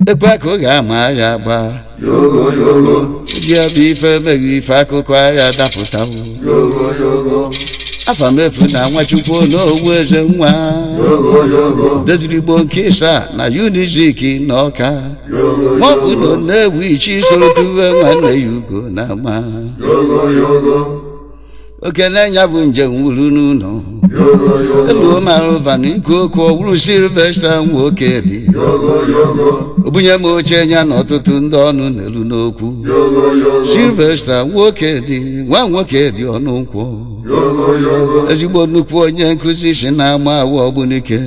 Ekwa ko ga ma ya ba yogo yogo ya bi fe me fa ko kwa ya daputa yogo afa mefu na nwa chukwu no weze nwa yogo dezirigbo nkisa na uniziki n'ọka maọbụ na na-ewu ichi soro tuwe nwanne ya ugo na ama yogo okene nya bụ njem wuru n'ụlọ elu marụva na ike okwu ọwụrụ Sylvester nwoke dị obunye m oche nya na ọtụtụ ndị ọnụ n'elu n'okwu Sylvester nwoke dị nwa nwoke dị ọnụ nkwụ ezigbo nnukwu onye nkụzi si na-ama awụ ọgbunike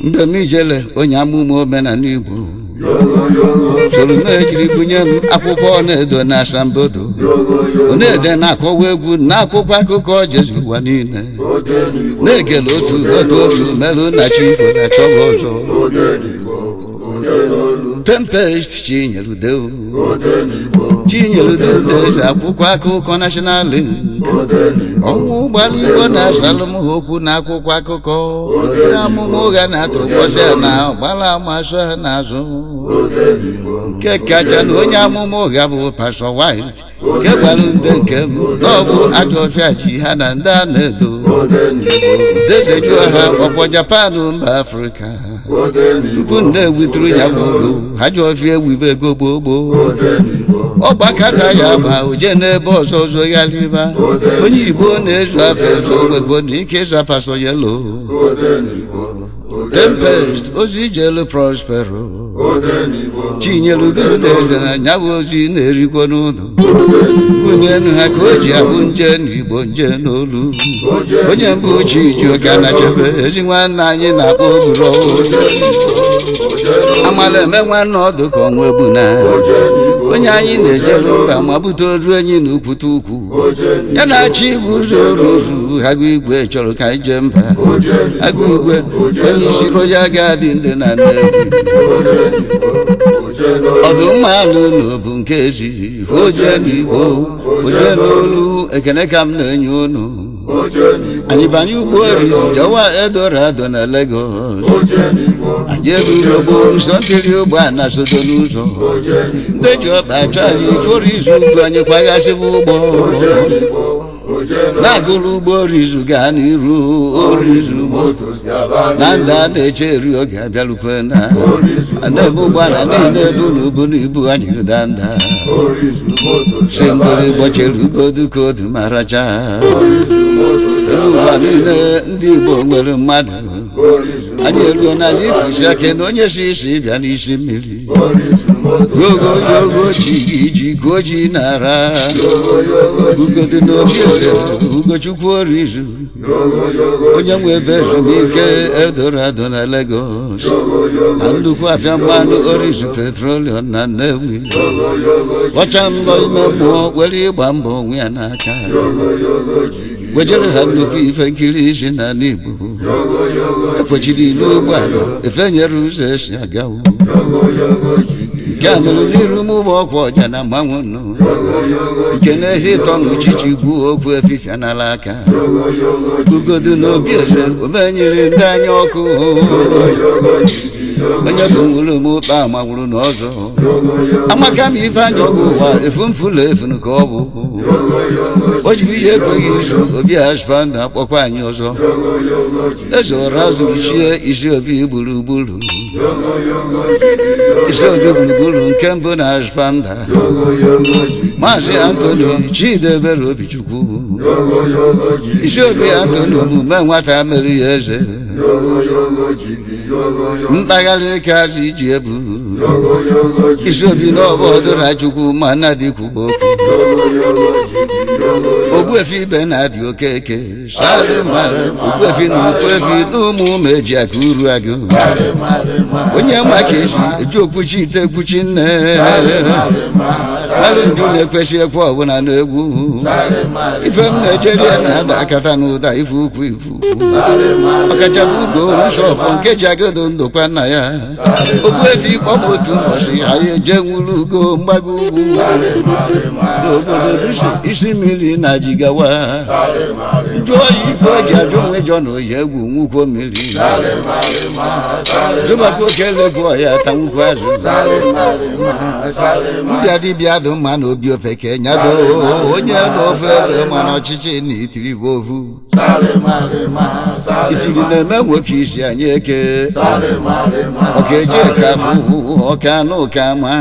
mgbe m ijele onye amụma omenala Igbo soro na-ejiri bunye m akwụkwọ na-edo na asambodo na-ede na-akọwa egwu na akwụkwọ akụkọ jezuru ụwa niile na-ekele otu otu merụ na chifo na chọba ọzọ Tempest Chinyelude eze akwụkwọ akụkọ National Link ọnwụ ụgbọala Igbo na-asalụ m okwu na akwụkwọ akụkọ amụma ụgha na-atụ ụbọchị na ọgbala amasụ ha n'azụ nke kacha na onye amụma ụgha bụ Pastor White nke gwara ndị nke m na ọ bụ ajọ ọfịa ji ha na ndị a na-edo dezejuo ha ọkpọ Japan mba Afrịka tupu ndị ewituru ya bụ ha ji ọfịa ewibe ego gboo gboo ọgbakata ya ma oje n'ebe ọzọ ọzọ ya liba onye Igbo na-ezu afọ ezu ogbego na ike ịza Pastor Yellow Tempest ozi jelu Prospero Chinyelude eze na nyawo ozi na-erikwa n'ụlọ bunye enu ha ka o ji abụ nje n'Igbo nje n'olu onye mbụ Chijioka na chebe ezi nwanne anyị na-akpọ oburo amala eme nwanne ọdụ ka ọnwa egbu na onye anyị na-ejelu mba ma bute oru enyi na ukwute ukwu ya na-achị igwe ụzọ oruzu agụ igwe chọrọ ka anyị jee mba agụ igwe onye isi Royal Guard ndị na Nnewi ọdụmma anụ n'obu nke ezighị oje n'Igbo oje n'olu ekene ka m na-enye unu anyị banye ụgbọ orizu jawa Eldorado na Lagos anyị eburu ogbo nsọ ntiri ụgbọ a na-asodo n'ụzọ ndị ji ọkpa achọ anyị iforo izu ugwu anyị kwaghasịbụ ụgbọ na-agụrụ ụgbọ orizu gaa n'iru orizu na ndị a na-eche eri oge abịalukwe na na-ebu ụgbọala niile ebu na ubu na ibu anyị gụda nda si mgbere gbọchere ugodu ka odu ma racha ụwa niile ndị Igbo nwere mmadụ anyị eruo na anyị tụsi aka na onye si isi bịa n'isi mmiri yogo yogo chi gị ji ka o ji na-ara ugodu n'obi eze Ugochukwu Orizu onye nwe ebe ezumike Eldorado na Lagos na nnukwu afịa mmanụ Orizu Petroleum na Nnewi ọcha mbọ ime mmụọ were ịgba mbọ onwe ya n'aka wejere ha nnukwu ife nkiri isi n'ala Igbo ekwechiri ilu ụgbọala efenyere ụzọ esi agawo nke a mere n'iru m ụgbọ ọkwa ọja na mmanwụ nụ nke na-ehi ịtọ n'uchichi gbuo okwu efifia n'ala aka ugodu n'obi eze omenyere ndị anya ọkụ onye bụ nwere m ụkpa manwụrụ n'ọzọ amaka m ife anya ọgụ ụwa efu mfụlụ efunu ka ọ bụ o jiri ihe ekweghị izu obi Husband akpọkwa anyị ọzọ eze ọra zụrụ chie isi obi gburugburu isi obi gburugburu nke mbụ na Husband Maazị Anthony Chidebere Obichukwu isi obi Anthony omume nwata mere ya eze mpaghara ike azụ iji ebu isi obi n'ọbụ ọdụra Chukwu ma nna dịkwuba okwu Ogbuefi ibe na-adị Okeke Ogbuefi na Ukwefi na ụmụ meji aka uru agụ onye onye ma ka esi eji okwuchi ite ekwuchi nne alụ ndụ na-ekwesị ekwe ọbụla n'egwu ife m na-ejeri ya na-ada akata n'ụda ife ukwu ifu ọkachapụ ugo nsọfọ nke ji agado ndụkwa nna ya ogbu efi kpọm otu ụbọchị anyị eje nwuru ugo mgbago ugwu n'obodo dusi isi mmiri na jigawa njụ oyi ife oji ajụ onwe jọ na oyi egwu nwukwo mmiri jụbapụ okelekwu ọya ta nwukwu azụ ndị adịbịa dụ mma na obi ofeke nyado onye n'ofe ebe ma na ọchịchị na itiri bụ ovu itiri na-eme nwoke isi anyị eke ọka eje ka afụ ọka anụ ụka ma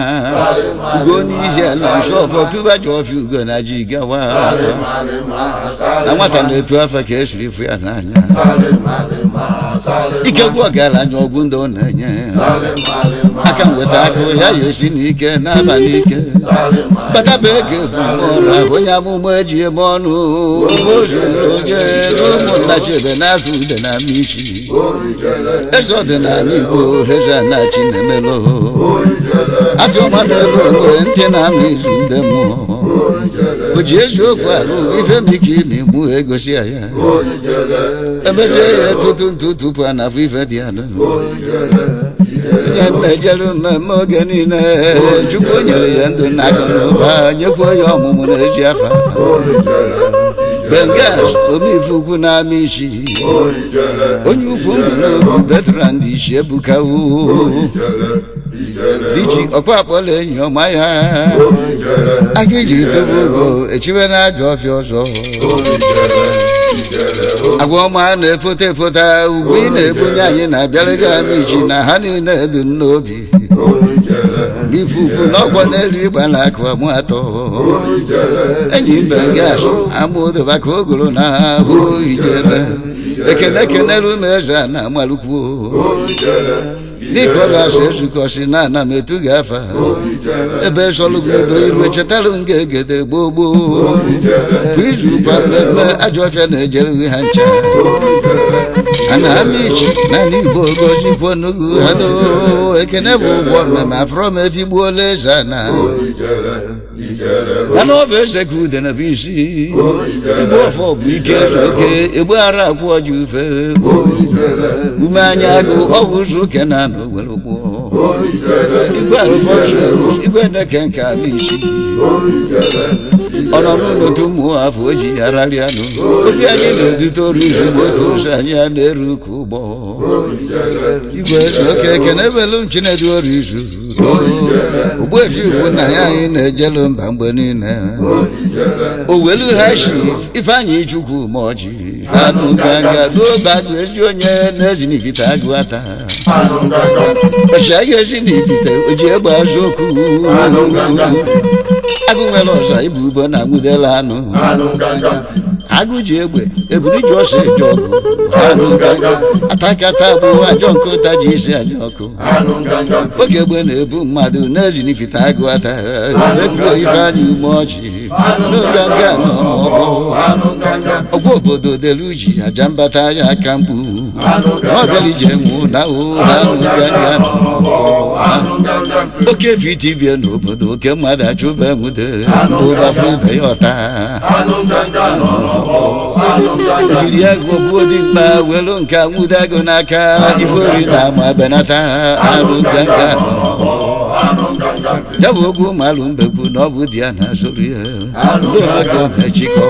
ugo n'ihi ala nsọfọ tụba ji ọfịa ugo na ji gawa na nwata na-etu afọ ka esiri fụ ya n'anya ike gwụ ọgaranya ọgwụ ndị ọ na-enye aka nweta akụ ya ya esi n'ike n'abalị ike bataba ego efumọra onye amụma eji eme ọnụ ozuru onye n'ụmụnna chebe na-azụ ude na amichi eze ọdịnala Igbo eze anachi na-emelo afọ ọma na-elu onwe ntị na-anụ izu ndị mmụọ o ji eziokwu alụ ife m ike ime mụ egosi ya emezie ya tutu tupu a na-afụ ife dị alụ onye na-ejere mmemme oge niile Chukwu nyere ya ndụ na akụ na ụba nyekwa ya ọmụmụ n'ezi afa Bengas omife ukwu na-ama isi onye ukwu mbụ n'obi Bertrand isi ebuka diji ọkwa akpọla enyi ọma ya aka ijiri tobe ogo echiwe na ajọ ọfịa ọzọ agwa ọma na-efota efota ugwu ị na-ebunye anyị na-abịara gị amichi na ha niile dị n'obi n'ife ukwu n'ọkwọ n'elu ịgba na akụ amụ atọ enyi mbe Bengas amụdoba ka ogoro na ahụ ijele ekene keneru m eze na amalụkwuo Nicholas ezukọsi na ana m etu gị afa ebe sọlụgodo iru echetarụ m ga-egede gboo gboo bụ izu ụkwa mmemme ajọ ọfịa na-ejere ha ncha ana amichi naanị Igbo gozikwo n'ugwu ha doo ekene bụ ụgwọ mmemme afrọ m efigbuola eze na mana ọ bụ eze ka ude na bụ isi igbu ọfọ bụ ike oke egbu ara akwụ ọjị ufe ume anya agụ ọ bụ ụzọ uke na anọ were ụgbọ igwe arụfọsụ igwe ndeke nke amichi ọ nọ n'ụlọtu ụmụ afọ o ji ya rarịa anụ obi anyị na-edute oru izugbo otu ụzọ anyị a na-eru ka ụgbọ igwe eze oke ekene ebelu Chinedu oru izu Ogbuefi ugwu nna ya anyị na-ejelu mba mgbe niile owelu ha shi Ifeanyị Chukwu ma ọjị anụ ganga n'obe agụ ezi onye na-ezi n'ibite agụ ata ọchị agụ ezi n'ibite o ji egbe azụ okwu agụ nwere ọza ibu ubo na nwudela anụ agụ ji egbe eburu ji ọsọ eji ọgụ atakata bụ ajọ nkụta ji isi aja ọkụ oge egbe na-ebu mmadụ na-ezi n'ifite agụ ata ekwuo Ifeanyị ume ọjị n'oganga ọgwụ obodo delu ji aja mbata ya aka mkpu ọbịarije nwụ na ụha oke vitibie n'obodo oke mmadụ achụba enwude ụbafụ ibe ya ọta ejiri ya gụgbuo dị mkpa welu nke nwude agụ n'aka ifeori na ama benata anụ ganga ya bụ ogwu malụ mbekwu na ọ bụ di ya na-asụrụ ya ndị omeka omechikọ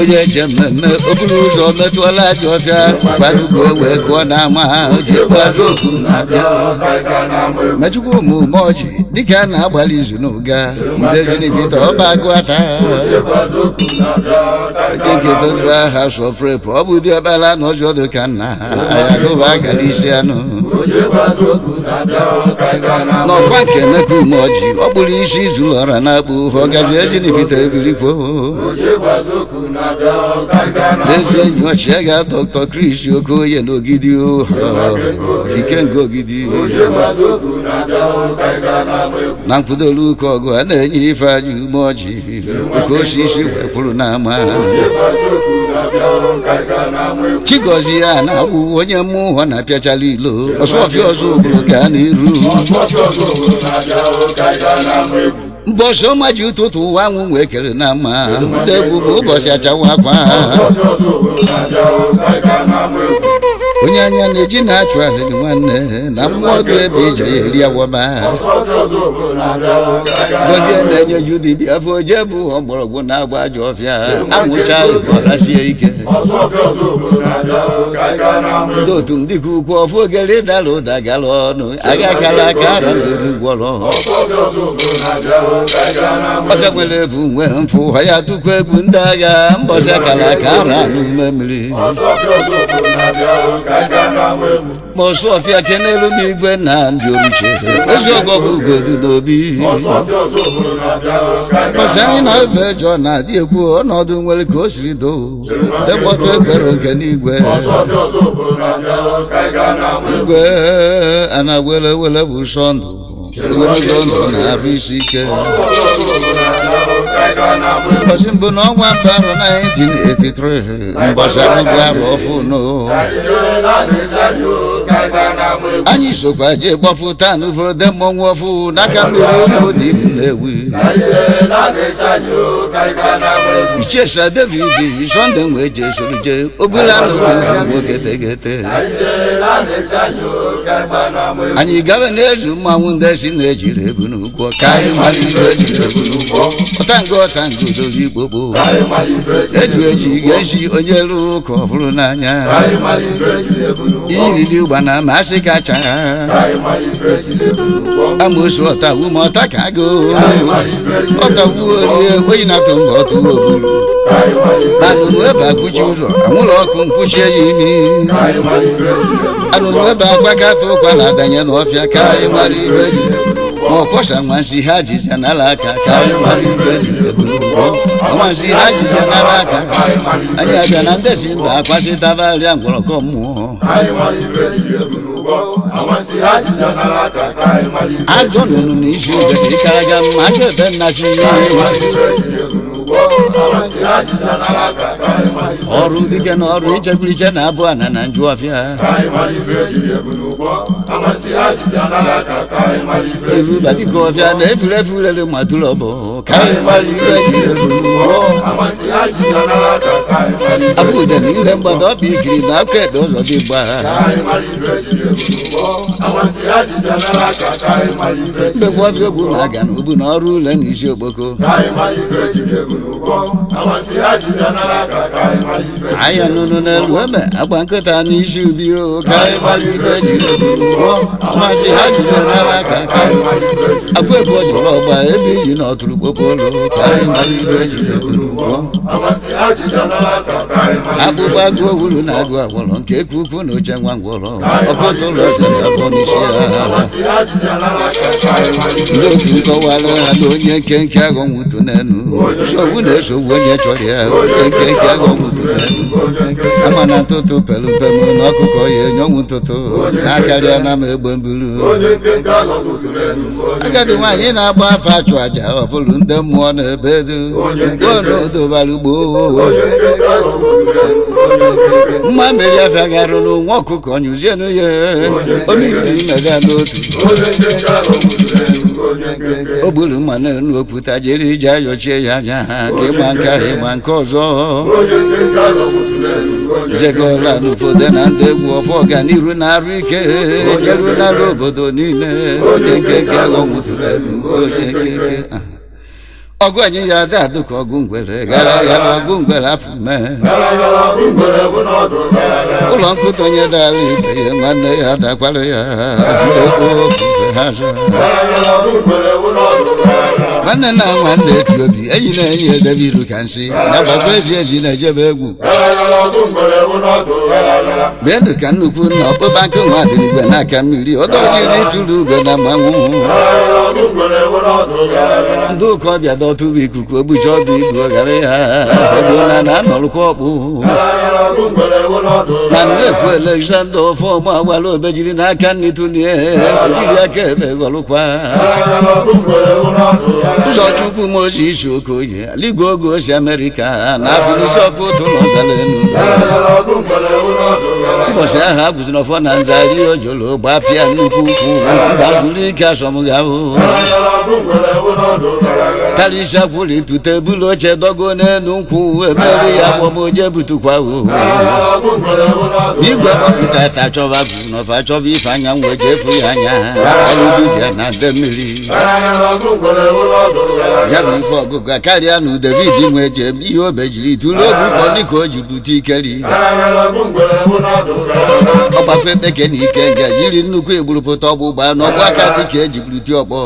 onye eje mmemme okporo ụzọ metụọla ajọ ọfịa gbadugo wee gụọ n'ama o ji gbazụ okwu na-abịa mechukwu ụmụme ọjị dịka a na-agbalị izu n'ụga idejinivita ọba agụ ata nke Federal House of Rep ọ bụ dị ọkpara na ọjọdụ ka nna ayagụba agara isi anụ n'ọkwa nke Emeka Umeọjị ọ kpụrụ isi izuru ọra na-akpụ ọgazi ejinivita ebirikwo eze enyi ọchịa ga Dr. Chris Okoye n'Ogidi Ikenga Ogidi na mkpụdolu ụka ọgụ a na-enye Ifeanyị ume ọjị oke osisi wepụrụ n'ama Chigozie ya na-abụ onye mmụọ na-apịachala ilo Ọsụọfịa ọzọ obodo gaa n'iru mbọsị ọma ji ụtụtụ ụwa anwụ wee kere na mma ndị egwu bụ ụbọchị achawa akwa onye anya na-eji na-achụ alịrị nwanne na mmụọdụ ebe ije ya eri awọba Gozie na-enye Judi bịa afọ oje bụ ọgbọrọgwụ na-agba ajọ ọfịa anwụcha ọrasie ike ndị otu m dịka ukwu ọfụ ogere dara ụda gara ọnụ aga kara aka ara n'eri gwọrọ ọfịa nwere ebu nwee mfụ ha ya tụkwa egwu ndị agha mbọsị akara aka ara n'ume mmiri ma Ọsụọfịa kenelu m igwe na ndị oruche eziokwu bụ ugodu n'obi mbọsị anyị na ebe jọ na-adị ekwu ọnọdụ nwere ka o siri doo depọta ekwere nke n'igwe igwe a na-wele wele bụ sọ ndụ ogologo ndụ na-arụ isi ike ụbọchị mbụ n'ọnwa mbụ arọ 1983 mbọchị abụghị arụ ọfụnụ anyị sokwa jee gbapụta n'ụfọdụ mmọnwụ ọfụ n'aka mmiri ụlọ dị m na-ewi Ichesa David Sunday wee jee soro jee obula n'obodo nwoke tegete anyị gawe n'ezu mmanwụ ndị si na-ejiri ebu n'ụkwụ ka anyị mara ibe ejiri ebu n'ụkwụ ọtango doro Igbo gboo eji ga-eji onye lụrụ ụka ọ bụrụ n'anya iriri ụgbana ma asị kacha amosu ọtawu ma ọta ka agụ ọtawu orie oyi na-atụ mba ọtụwo ogburu anụnụ ebe akụchi ụzọ anwụrụ ọkụ nkwuchie ya imi anụnụ ebe agbakata ụkwara adanye n'ọfịa ka anyị mara ibe ji ma ọkwọsa nwansi ha jiza n'ala aka ka anyị mara ibe ji nwansi ha jiza n'ala aka anyị abịa na ndị si mba akwasịtabarịa ngwọrọkọ mmụọ ajọ nụnụ n'isi oge ka ịkara ga mma ajọ ebe nnachi ọrụ dike na ọrụ ichekwuriche na abụ ana na Njuọfịa eruba dịka ọfịa na efurefurere matụrọbụ ka anyị mara ibe abụde na ire mgbada ọbụ ikiri na aka ekpe ụzọ dị mgba mbekwa ọfịa egwu na-aga n'ubu na ọrụ ule na isi okpoko anyị nụnụ n'elu ebe agba nkịta n'isi ubi ka anyị mara ibe jiri amasị ha jide n'ala aka ka akwa ebe ọ jụrụ ọgba ebe iji na ọtụrụ kpokpolo ka anyị mara ibe jiri akpụkpọ agụ owuru na agụ agwọrọ nke ekwu ukwu na oche nwa ngwọrọ ọkọtụ ụlọ ọzọ abụọ n'isi ha ndị otu nkọwara ha na onye nkenke agụ nwụtụ n'enu nsogbu na-esogbu onye chọrọ ya onye nkenke agụ nwụtụ n'enu ama na ntụtụ pelu mpemu na ọkụkọ ya enye ọnwụ ntụtụ na-akarịa na ma egbe mburu agadi nwaanyị na-agba afọ achụ aja ọfụrụ ndị mmụọ na ebe edu onodobara ugbo mma mmiri afịa garụrụ nwa ọkụkọ nyụzienụ ya omiri mega n'otu o gburu mma n'elu okwuta jiri ije ayọchie ya anya ha ka ịma nke ahụ ịma nke ọzọ jegola n'ụfọdụ na ndị egwu ọfọ ọganiru na-arụ ike jeru n'ala obodo niile onye nkeke agọ nwụtụrụ onye nkeke ọgụ anyị ya ada adụ ka ọgụ ngwere gara ọgụ ngwere afọ mee ụlọ nkụta onye dara ibe ya nwanne ya dakwara ya nwanne na nwanne eti obi enyi na enyi edebe iru ka nsị ya gbakwa eji na-ejebe egwu mgbe ka nnukwu na ọkpụba nkụ nwa dịrị igwe n'aka mmiri ọdọ jiri tụrụ ugwe na mmanwụ ndị ụka ọbịa dọtụba ikuku ogbuchi ọdụ igwe ghara ya ebuola na anọrụkwa ọkpụ na nnekwu Alexander ọfọma agbara obejiri n'aka nri tụnie jiri aka ebe ghọrụkwa ụzọchukwu Moses Okoye aligwe oge osi Amerịka na afụlisi ọkụ ụtụ n'ọzalenu ụbọchị ahụ a gụziri ọfọ na nzari ojolo gbapịa nnukwu ukwu gbazuru ike asọmgahụ karịsịa kwụrụ ntute bulu oche dogo n'elu nkwụ emeri ya gbọmoje butukwa igwe gbọpụta ta chọba bụ n'ọfa chọba ife anya nwe jefu ya anya ọrụdubịa na nde mmiri ya bụ ife ọgụgụ karịa na David nwe jem ihe obejiri tụrụ obi kọdịka o ji bute ikeri ọgbafe ekpeke na ike nga jiri nnukwu egburupụta ọgbụgba n'ọgbụ aka dịka eji buruti ọgbọ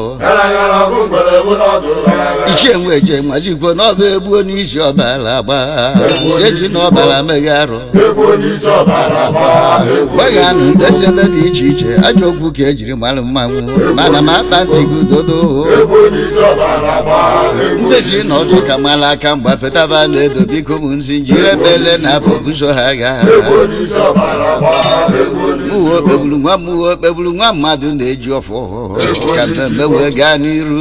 ichie nwe jem majikwo n'ọba egbuo n'isi ọbara agba eji n'ọbara meghe arụ gbaghanụ ndezi ebe dị iche iche ajọ okwu ka ejiri mara mmanwụ mana ma akpa ntị gị udodo ndezi na ọzọ ka mara aka mgba fetaba na-edo biko m nsi jiri ebele na apụ buso ha agha mụwa okpegburu nwa mmadụ na-eji ọfọ ka mmemme wee gaa n'iru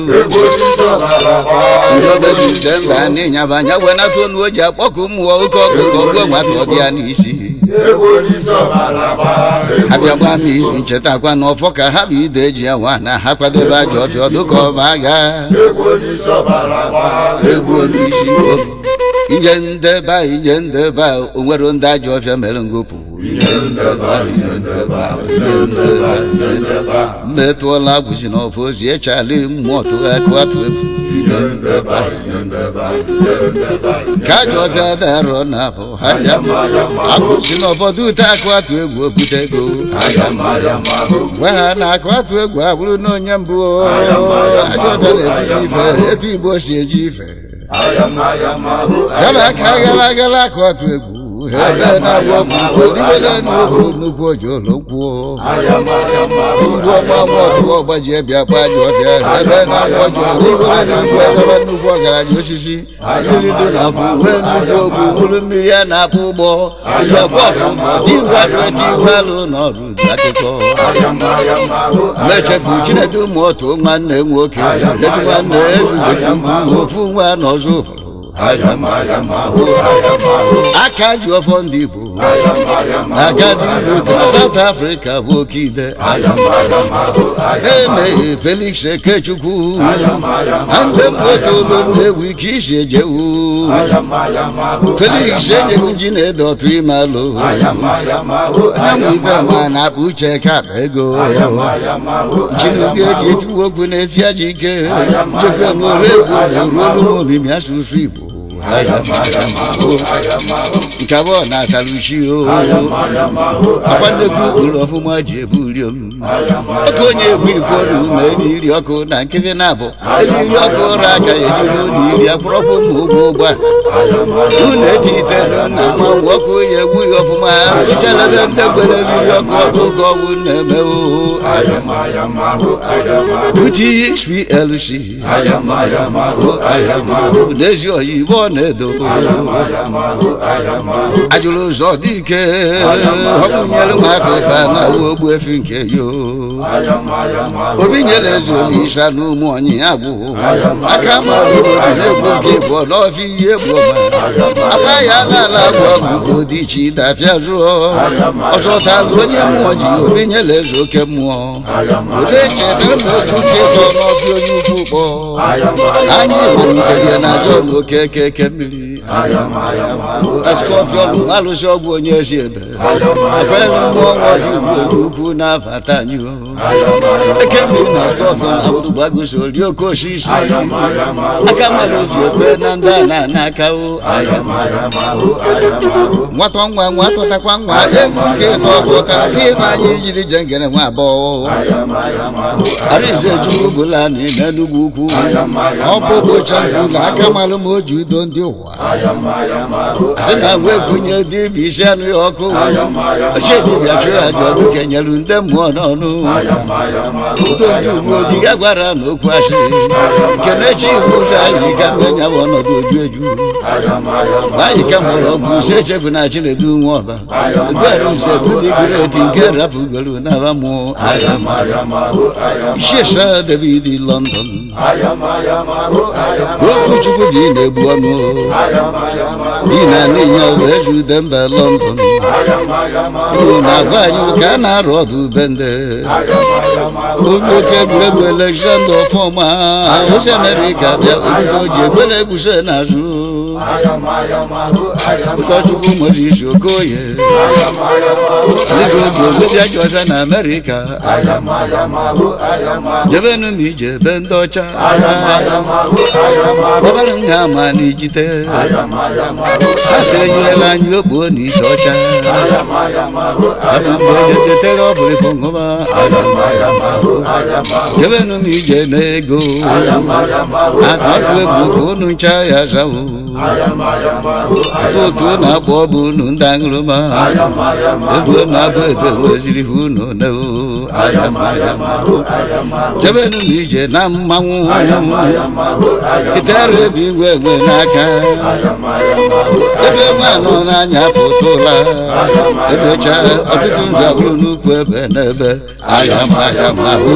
ndị obezude mba n'ịnyaba anya wee nata onu o ji akpọkụ mmụọ oke ọkụkọ gụọ nwata ọ dị ya n'isi abịa gba m izu nchetakwa na ọfọ ka ha bụ ide eji ya nwa na ha kwadobe ajọ ọfịa ọdụka ọba agha egbu n'isi ije ndeba onwere ndị ajọ ọfịa mere ngopụ mmetụọla agwụzi n'ọfọ ozi echali mmụọ tụakụ atụ egwu ka ajọ ọfịa darọ na abụ agwụzi n'ụfọdụ ute akụ atụ egwu obute ego gwe ha na akụ atụ egwu abụrụ na onye mbụ ajọ ọfịa na-ebuji ife etu Igbo si eji ife yaba aka agala akụ atụ egwu ebe na-agwọ bụ oliwele n'obodo nnukwu ojolo kwuo iru ọgba ọtụ ọgbaji bịa gba ajọ ọfịa ebe na-agwọ ojolo iwele n'ugwu ezebe nnukwu ọgaranya osisi mmiri dị na akwụ wee nnukwu ogbu bụrụ mmiri a na-akpụ ụgbọ diwadịiwalụ n'ọrụ akụkọ mechefu Chinedu ụmụ otu nwanne nwoke eji nwanne ezugoju ofu nwa n'ọzọ aka ji ọfọ ndị Igbo agadi Igbo na South Africa bụ oke ide na-emeghe Felix Ekechukwu na ndị motolo na-ewu ike isi ejewu Felix enyeghị ji na-ede ọtụ ime alụ anyanwụ ife ma na-akpa uche ka akpa ego Chinuge eji etuwu okwu na-esi aja ike njekwe n'ore egwu ruolu omimi asụsụ Igbo nke abụọ na-ataruchi akwa nnekwu ụkpụrụ ọfụma ji ebu uriom oke onye ebu iko na ume iri ọkụ na nkịtị na-abụ iri ọkụ ụra aka ejiri ụlọ iri akpụrọkpụ ma ụgwọ ụgbọ unu etitelu na mmanwụ ọkụ ya egwu ya ọfụma richalebe ndị gwere eriri ọkụ ọkụkọ ọgwụ na-emewo UTXPLC n'ezi oyibo na-edo ajụrụ ụzọ dị ike ọbụnyere nwata ụkpa na ogbu efi nke yo obi nyere eze Olisa na ụmụ onye agwụ aka mara obodo na-egbu nke bụ n'ọfịa ihe bụ akpa ya n'ala agwụ ọgwụgo dị iche ịdafịa zụọ ọzọtalụ onye mmụọ ji obi nyere eze oke mmụọ otu echetara m otu nke tọ n'ọfịa onye ukwu kpọ anyị malitere na John Okeke mmiri Scorpion alụsị ọgwụ onye ezi ebe akwere mmụọ nwazi ugbo ukwu na-abata anyị eke mmiri na Scorpion abụrụ gbagosi ori oke osisi aka mmadụ ji ekwe na ndị a na-aka nwata nwa nwatọtakwa nwa egwu nke tọtụtara ka ịnụ anyị jiri jengere nwa abụọ Arinze Chukwu bụla n'Enugwu ukwu ọ bụ ụbọchị mbụ na aka malụ ma o ji udo ndị ụwa asị na wee gụnye dibịa isi anụ ya ọkụ ọchị dibịa chụọ aja ọdụ kenyelu ndị mmụọ n'ọnụ udo ndị uwe ojii ga gwara n'okwu asịrị kenechi iwu ụzọ anyị ka mmenya bụ ọnọdụ oju eju anyị ka mụrụ ọgwụ ise echefu na Chinedu nwa ọba eduarụze dudi greti nke rapụgoro n'aba mmụọ Ishesa David London Okwuchukwu bi na-egbu ọnụ bi na n'inya wee jude mba London uru na-agwa anyị ka a na-arụ ọdụ bende onye oke egwuregwu Alexander Ọfọma osi Amerịka bịa obodo ji egbere egwuso n'azụ ụkọchukwu Moses Okoye dịgogogodia ji ọbịa na Amerịka jebenu m ije ebe ndị ọcha ọbara nha ma n'ijite atenyela anyị okpo n'ite ọcha abụ mgbe jetetere ọbụrịfụ ṅụba jebenu m ije n'ego atụ egwu ka unu ncha ya zawo atụtụ na-akpọ ọbụ unu ndị aṅụrụma ego na-abụ edo weziri unu newo jebenu m ije na mmanwụ itere ebi ngwe enwe n'aka ebe nwe anọ n'anya pụtụla ebecha ọtụtụ nzu abụrụ n'ukwu ebe n'ebe ayamahụ